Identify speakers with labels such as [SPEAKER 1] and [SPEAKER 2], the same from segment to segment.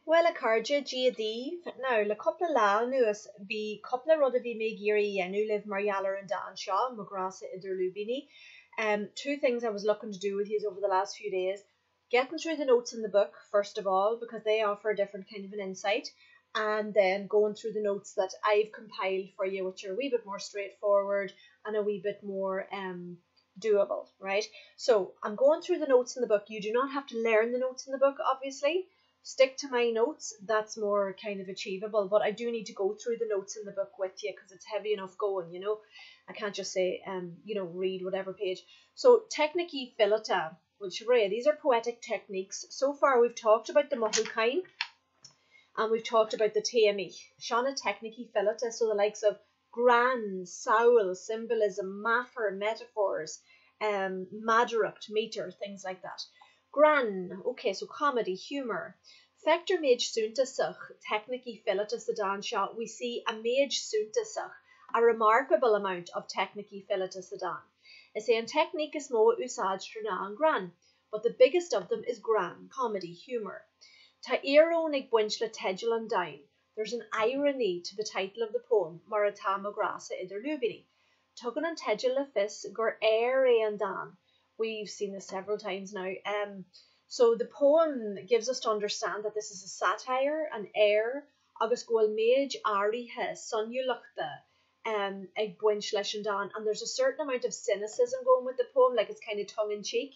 [SPEAKER 1] Well, a carja GD now le couple la nuas be couple rod of me giri yenu live Marialler and Dan Shaw, Ghrá-sa Idir Lúibíní. Two things I was looking to do with you over the last few days. Getting through the notes in the book, first of all, because they offer a different kind of an insight, and then going through the notes that I've compiled for you, which are a wee bit more straightforward and a wee bit more doable, right? So I'm going through the notes in the book. You do not have to learn the notes in the book, obviously. Stick to my notes, that's more kind of achievable, but I do need to go through the notes in the book with you because it's heavy enough going, you know. I can't just say, read whatever page. So, Teicnící Fileata, which these are poetic techniques. So far, we've talked about the Mohukain and we've talked about the Teicnící. Shana Teicnící Fileata, so the likes of grand, soul, symbolism, maffer, metaphors, madrupt, meter, things like that. Gran, okay, so comedy, humour. Fector mage suntasach, Teicnící Fileata Sedan shot, we see a mage suntasach, a remarkable amount of Teicnící Fileata Sedan. Is an technique is mo usaj and gran, but the biggest of them is gran, comedy, humour. Ta ironig bunchla tegel and Dáin. There's an irony to the title of the poem, Maratama Ghrá-sa Idir Lúibíní. Tugan and tegel lefis gur and Dan. We've seen this several times now. So the poem gives us to understand that this is a satire, an air, agus goel mage ari hes, sonulachta, ag buinch leis dan, and there's a certain amount of cynicism going with the poem, like it's kind of tongue-in-cheek.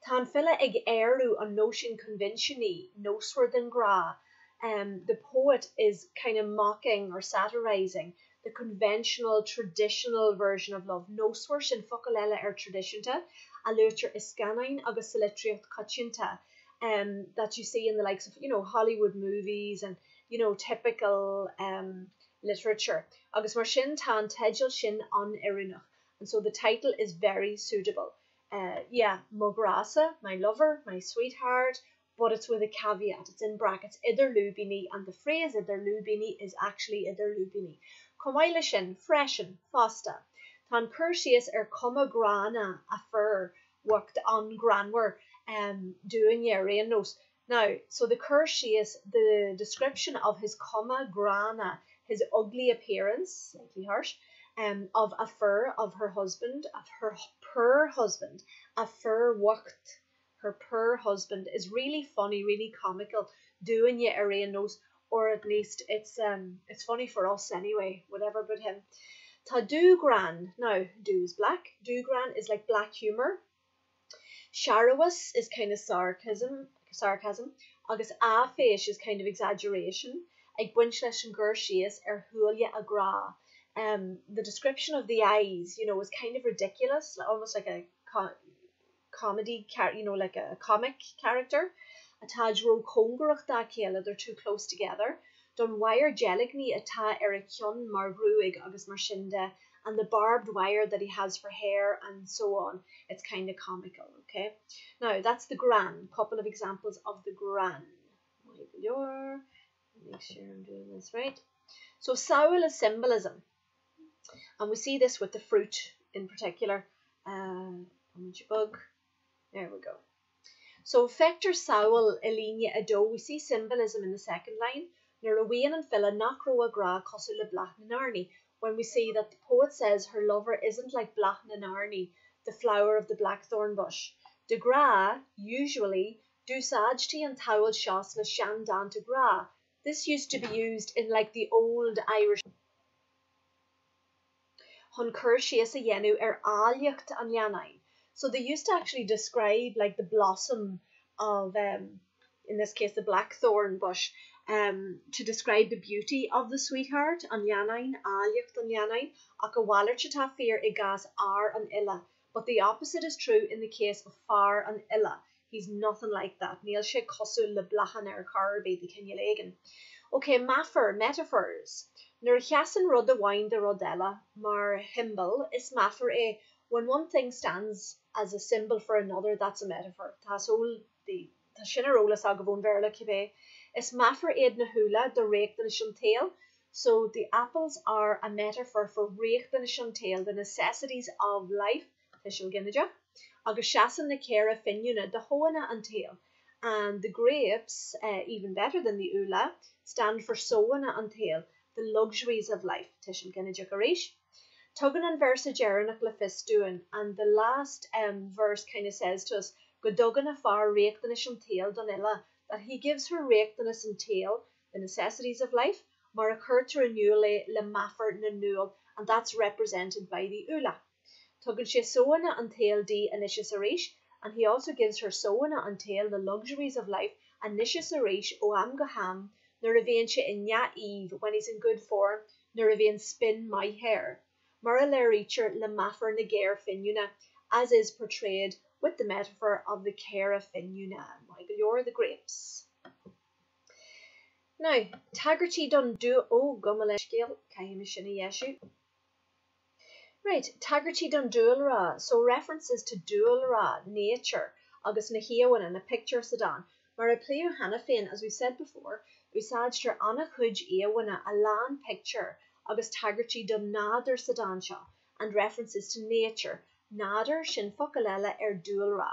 [SPEAKER 1] Tan filla ag eru an notion conventiony, noswer than gra. The poet is kind of mocking or satirizing the conventional, traditional version of love. Noswer sin focalela traditionta, a literature iskanain agus Samhlaíocht kachinta, that you see in the likes of, Hollywood movies and, typical literature. Agus mar sin tan tegel shin an irunach. And so the title is very suitable. Mo Ghrá-sa, my lover, my sweetheart, but it's with a caveat. It's in brackets, Idir Lúibíní, and the phrase Idir Lúibíní is actually Idir Lúibíní. Comaile sin, freshen, fosta. Tan Cursius cuma grana a fur worked on granwer doing Yeri nos. Now, so the Cursius, the description of his cuma grana, his ugly appearance, slightly harsh, of a fur of her husband, of her per husband, a fur worked, her per husband is really funny, really comical, doing Yeri nos, or at least it's funny for us anyway, whatever but him. Ta do gran, now do is black, do gran is like black humour. Sharawas is kind of sarcasm. Agus afish is kind of exaggeration. Ag bunchlesh and gershias hulia agra. The description of the eyes, is kind of ridiculous, almost like a comedy, like a comic character. A tajro kongerach da kiela, they're too close together. Don wire jeligni ata erikion mar ruig agus marshinda, and the barbed wire that he has for hair and so on. It's kind of comical, okay? Now, that's the gran. Couple of examples of the gran. Make sure I'm doing this right. So, soul is symbolism. And we see this with the fruit in particular. Bug. There we go. So, Fector soul elinia ado. We see symbolism in the second line. Nerawain and Filla nakro agra cosula blachnanarni. When we see that the poet says her lover isn't like blachnanarni, the flower of the blackthorn bush. De gra, usually, do sajti and towel shasna shandan to gra. This used to be used in like the old Irish. Hun Cursius a yenu Aliocht an yanain. So they used to actually describe like the blossom of, in this case, the blackthorn bush, to describe the beauty of the sweetheart, an yanain, Aliocht an yanain, aka walerchita fear igas ar an illa. But the opposite is true in the case of far an illa. He's nothing like that. Níl sé cosú le blachan carbe the Kenyalegin. Okay, maffer, metaphors. Nur chiasan rud the wine de rodella, mar himbal is maffer a. When one thing stands as a symbol for another, that's a metaphor. Tasol the Shinarolas agavon verla kibe. Is maffer aid na hula the rake the shantail. So the apples are a metaphor for rake the shantail, the necessities of life. Tishal ginnaja. Agus shasan na kera finuna the hoana and tail. And the grapes, even better than the ula, stand for Soana and Tail, the luxuries of life. Tishim Genejukarish. Tugan and verse Jeranach Lefistuin, and the last verse kind of says to us, Godogan a far reactanish and tail Donilla, that he gives her reactanis and tail, the necessities of life, mar occur to renewal le maffer renewal, and that's represented by the ula. Tugan she soana and tail di initius arish, and he also gives her soana and tail the luxuries of life, and nishis arish o am gaham, nuravain she in ya eve when he's in good form, nuravain spin my hair. Mara le reacher le maffer negare finuna, as is portrayed with the metaphor of the care of finuna. Michael, you're the grapes. Now, Taggarty done do gumaleshgil kaimishina yeshu. Right, Taggarty done dual ra, so references to dual ra, nature, agus nahiawan and a picture Sudan. Mara play Hanafin, as we said before, usajter anna huj eawana a land picture. Agus Taggarty done nader Sudansha, and references to nature, nader shin fokalella dual ra.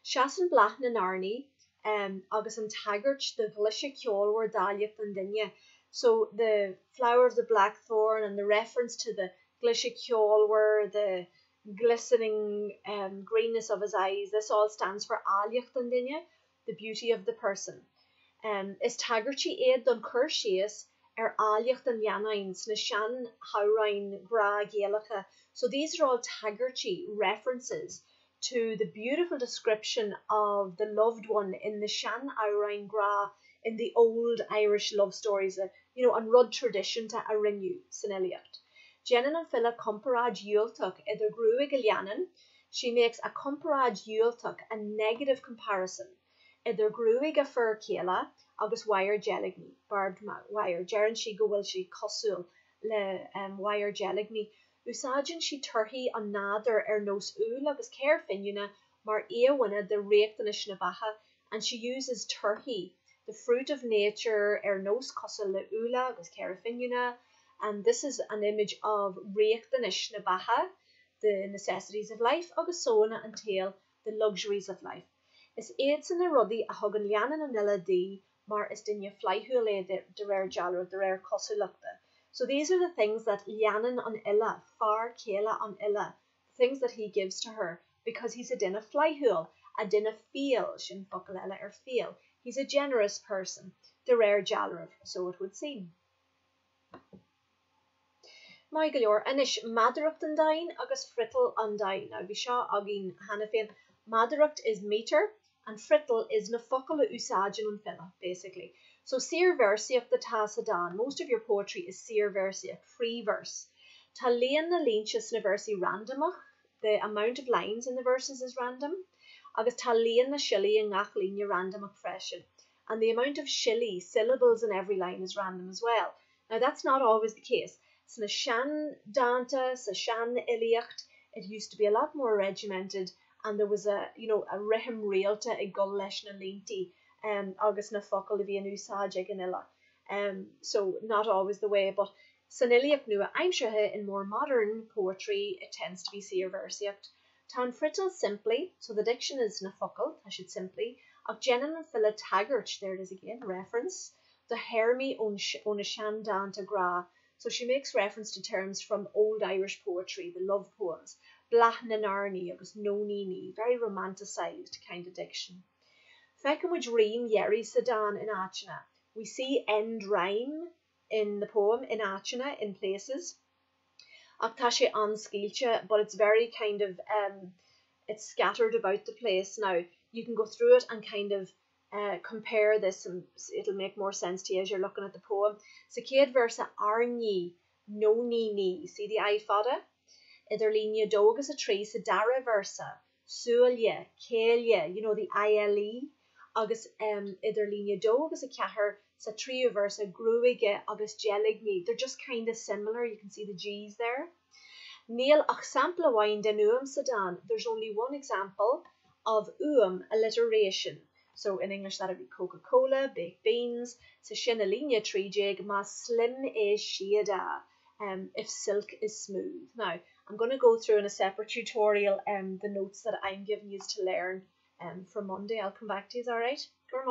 [SPEAKER 1] Shasan blachna narni, agus an Taggart the glisha kjol were dalyat and dinya. So the flower of the blackthorn and the reference to the glisha kjol were the glistening greenness of his eyes. This all stands for alyacht and dinya, the beauty of the person. Is Taggarty aid done Kershias alyacht and yanain sna shan howrain Ghrá-sa. So these are all Taggarty references to the beautiful description of the loved one in the shan howrain Ghrá in the old Irish love stories, and Rud tradition to a renew Samhlaíocht. Jenan and Philip comparage Yultuk either gruig Ilyanan, she makes a comparage Yultuk, a negative comparison. Either gruig a fur Kela, agus wire jeligni, barbed wire. Jeran she go will she cosul le wire jeligni. Usajin she turhi on nader nos ul agus care finuna mar eawana the reactanish nabaha, and she uses turhi, the fruit of nature nos cosul le ula agus care finuna, and this is an image of reactanish nabaha, the necessities of life, agus soana and tail, the luxuries of life. Is aids in the ruddy a hugan lianan and nilla di, mar is dinya flyhule de rare jalro, the rare cosulukta. So these are the things that lianan on illa, far kela on illa, things that he gives to her, because he's a dinna flyhule, a dinna feel, shin fukalella or feel. He's a generous person, the rare jalro, so it would seem. Michael, anish madarucht and Dáin, agus frittle and Dáin. Now, Bisha agin Hanafin, madarucht is meter, and frittle is na fokala usajin and filla, basically. So seer versiach the tasadan. Most of your poetry is seer versiach, free verse. Talian na linchus na versi randomach. The amount of lines in the verses is random. Agus talian na shilly and ngach linya randomach freshen. And the amount of shilly syllables in every line is random as well. Now that's not always the case. Sna shan danta, sa shan iliocht. It used to be a lot more regimented. And there was a rihim realta a gull na linti, agus na focal of an usage ganilla. So not always the way, but saniliac nua, I'm sure in more modern poetry it tends to be seer versiacht. Tan frittle simply, so the diction is na focal, I should simply, of Jenan and Phila Taggart, there it is again, reference, the Hermi on a shan dan to Ghrá. So she makes reference to terms from old Irish poetry, the love poems. Blach na narni agus nonini, very romanticized kind of diction. Fecum which rhyme yeri sedan in Achana. We see end rhyme in the poem in Achana in places. Actashe an skilcha, but it's very kind of it's scattered about the place. Now you can go through it and kind of compare this, and it'll make more sense to you as you're looking at the poem. Saked versa arni nonini. See the I fada? Idir linia dog is a tree, Dara versa, Sualya, Kelia, the ILE, August idir linia dog is a caher, Satria versa, Gruige, August Jeligni. They're just kind of similar, you can see the G's there. Neil Achsampla wine denuum Sudan, there's only one example of alliteration. So in English that would be Coca-Cola, baked beans, Sashina linia tree jig, ma slim is shiada, if silk is smooth. Now, I'm going to go through in a separate tutorial the notes that I'm giving you to learn for Monday. I'll come back to you, alright? Gur